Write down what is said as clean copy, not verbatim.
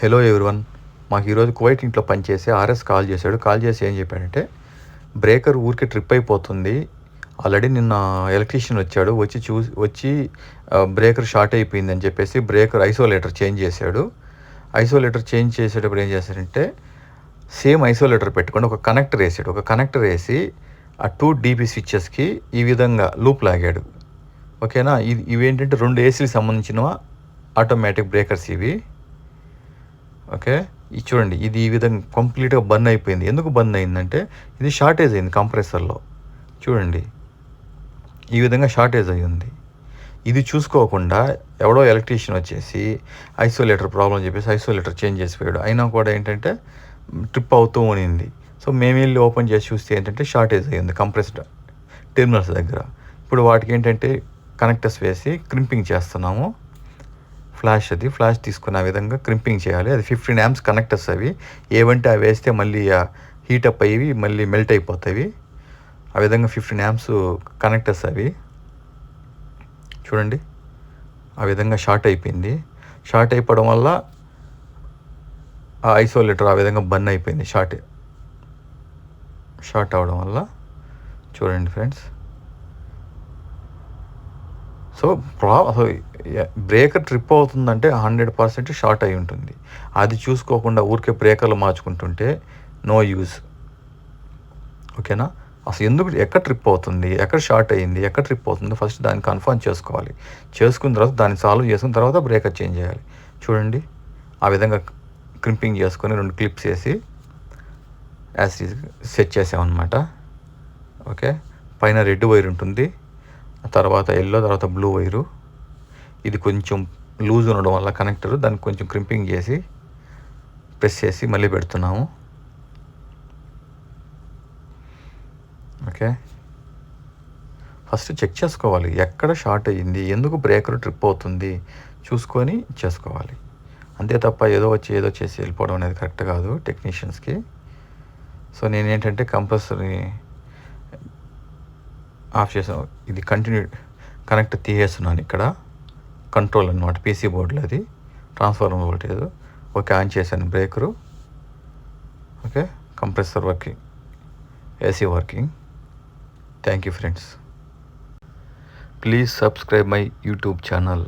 Hello everyone. మాకు ఈరోజు Kuwait ఇంట్లో పనిచేసి ఆర్ఎస్ కాల్ చేశాడు. కాల్ చేసి ఏం చెప్పాడంటే, బ్రేకర్ ఊరికే ట్రిప్ అయిపోతుంది. ఆల్రెడీ నిన్న ఎలక్ట్రీషియన్ వచ్చాడు, వచ్చి బ్రేకర్ షార్ట్ అయిపోయిందని చెప్పేసి బ్రేకర్ ఐసోలేటర్ చేంజ్ చేశాడు. ఐసోలేటర్ చేంజ్ చేసేటప్పుడు ఏం చేశాడంటే, సేమ్ ఐసోలేటర్ పెట్టుకొని ఒక కనెక్టర్ వేసాడు. ఒక కనెక్టర్ వేసి ఆ 2 DP స్విచ్చెస్కి ఈ విధంగా లూప్ లాగాడు. ఓకేనా. ఇవేంటంటే 2 ఏసీకి సంబంధించిన ఆటోమేటిక్ బ్రేకర్స్ ఇవి. ఓకే. ఇది చూడండి, ఇది ఈ విధంగా కంప్లీట్గా బర్న్ అయిపోయింది. ఎందుకు బర్న్ అయిందంటే, ఇది షార్టేజ్ అయింది కంప్రెసర్లో. చూడండి, ఈ విధంగా షార్టేజ్ అయ్యింది. ఇది చూసుకోకుండా ఎవడో ఎలక్ట్రీషియన్ వచ్చేసి ఐసోలేటర్ ప్రాబ్లం చెప్పేసి ఐసోలేటర్ చేంజ్ చేసిపోయాడు. అయినా కూడా ఏంటంటే ట్రిప్ అవుతూ ఉన్నింది. సో మేము వెళ్ళి ఓపెన్ చేసి చూస్తే ఏంటంటే షార్టేజ్ అయ్యింది కంప్రెస్డ్ టెర్మినల్స్ దగ్గర. ఇప్పుడు వాటికి ఏంటంటే కనెక్టర్స్ వేసి క్రింపింగ్ చేస్తున్నాము. ఫ్లాష్ తీసుకుని ఆ విధంగా క్రింపింగ్ చేయాలి. అది 15 amps కనెక్టర్స్ అవి. ఏవంటే అవి వేస్తే మళ్ళీ హీటప్ అయ్యి మళ్ళీ మెల్ట్ అయిపోతాయి. ఆ విధంగా 15 amps కనెక్టర్స్ అవి. చూడండి, ఆ విధంగా షార్ట్ అయిపోయింది. షార్ట్ అయిపోవడం వల్ల ఆ ఐసోలేటర్ ఆ విధంగా బర్న్ అయిపోయింది. షార్ట్ అవ్వడం వల్ల. చూడండి ఫ్రెండ్స్. సో బ్రేకర్ ట్రిప్ అవుతుందంటే 100% షార్ట్ అయి ఉంటుంది. అది చూసుకోకుండా ఊరికే బ్రేకర్లు మార్చుకుంటుంటే నో యూజ్. ఓకేనా. అసలు ఎక్కడ ట్రిప్ అవుతుంది, ఎక్కడ షార్ట్ అయ్యింది, ఎక్కడ ట్రిప్ అవుతుందో ఫస్ట్ దాన్ని కన్ఫర్మ్ చేసుకోవాలి. చేసుకున్న తర్వాత దాన్ని సాల్వ్ చేసుకున్న తర్వాత బ్రేకర్ చేంజ్ చేయాలి. చూడండి, ఆ విధంగా క్రింపింగ్ చేసుకొని 2 క్లిప్స్ వేసి సెట్ చేసామన్నమాట. ఓకే. పైన రెడ్ వైర్ ఉంటుంది, తర్వాత ఎల్లో, తర్వాత బ్లూ వైరు. ఇది కొంచెం లూజ్ ఉండడం వల్ల కనెక్టర్, దానికి కొంచెం క్రింపింగ్ చేసి ప్రెస్ చేసి మళ్ళీ పెడుతున్నాము. ఓకే. ఫస్ట్ చెక్ చేసుకోవాలి ఎక్కడ షార్ట్ అయ్యింది, ఎందుకు బ్రేకర్ ట్రిప్ అవుతుంది చూసుకొని చేసుకోవాలి. అంతే తప్ప ఏదో చేసి వెళ్ళిపోవడం అనేది కరెక్ట్ కాదు టెక్నీషియన్స్కి. సో నేనేంటంటే కంపల్సరీ ఆఫ్ చేసాను. ఇది కనెక్ట్ తీసేస్తున్నాను. ఇక్కడ కంట్రోల్ అనమాట, పీసీ బోర్డులో అది ట్రాన్స్ఫార్మర్ వోల్టేజ్. ఓకే, ఆన్ చేశాను breaker. Okay, compressor working, AC working. Thank you friends. Please subscribe my YouTube channel.